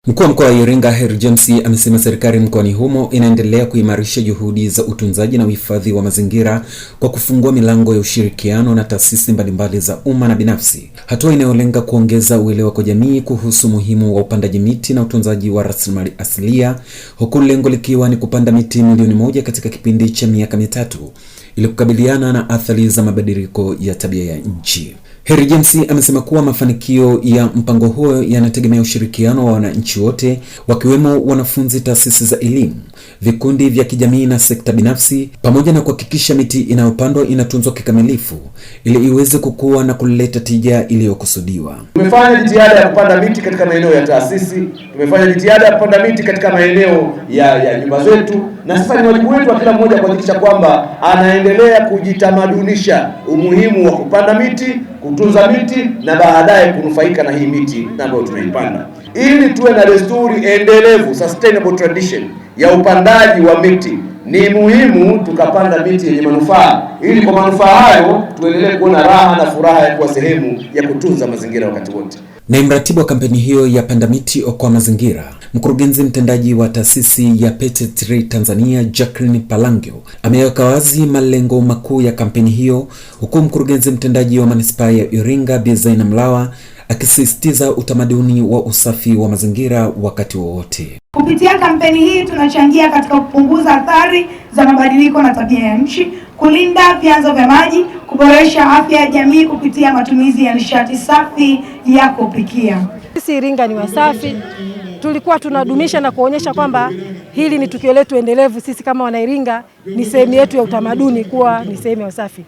Mkuu wa Mkoa wa Iringa Harry James amesema serikali mkoani humo inaendelea kuimarisha juhudi za utunzaji na uhifadhi wa mazingira kwa kufungua milango ya ushirikiano na taasisi mbalimbali za umma na binafsi, hatua inayolenga kuongeza uelewa kwa jamii kuhusu umuhimu wa upandaji miti na utunzaji wa rasilimali asilia, huku lengo likiwa ni kupanda miti milioni 1 katika kipindi cha miaka 3 ili kukabiliana na athari za mabadiliko ya tabia ya nchi. Harry James amesema kuwa mafanikio ya mpango huo yanategemea ushirikiano wa wananchi wote, wakiwemo wanafunzi, taasisi za elimu, vikundi vya kijamii na sekta binafsi, pamoja na kuhakikisha miti inayopandwa inatunzwa kikamilifu ili iweze kukua na kuleta tija iliyokusudiwa. Tumefanya jitihada ya kupanda miti katika maeneo ya taasisi, tumefanya jitihada ya kupanda miti katika maeneo ya nyumba zetu, na sasa ni wajibu wetu wa kila mmoja kuhakikisha kwamba anaendelea kujitamadunisha umuhimu wa kupanda miti, kutunza miti na baadaye kunufaika na hii miti ambayo tunaipanda, ili tuwe na desturi endelevu, sustainable tradition ya upandaji wa miti. Ni muhimu tukapanda miti yenye manufaa, ili kwa manufaa hayo tuendelee kuona raha na furaha ya kuwa sehemu ya kutunza mazingira wakati wote. Na mratibu wa kampeni hiyo ya Panda Miti Okoa Mazingira, mkurugenzi mtendaji wa taasisi ya Pete Tree Tanzania Jacqueline Palangio ameweka wazi malengo makuu ya kampeni hiyo, huku mkurugenzi mtendaji wa manispaa ya Iringa Bi Zaina Mlawa akisisitiza utamaduni wa usafi wa mazingira wakati wowote. Kupitia kampeni hii tunachangia katika kupunguza athari za mabadiliko na tabia ya nchi, kulinda vyanzo vya maji, kuboresha afya ya jamii kupitia matumizi ya nishati safi ya kupikia. Sisi Iringa ni wasafi. Tulikuwa tunadumisha na kuonyesha kwamba hili ni tukio letu endelevu. Sisi kama wana Iringa ni sehemu yetu ya utamaduni kuwa ni sehemu ya usafi.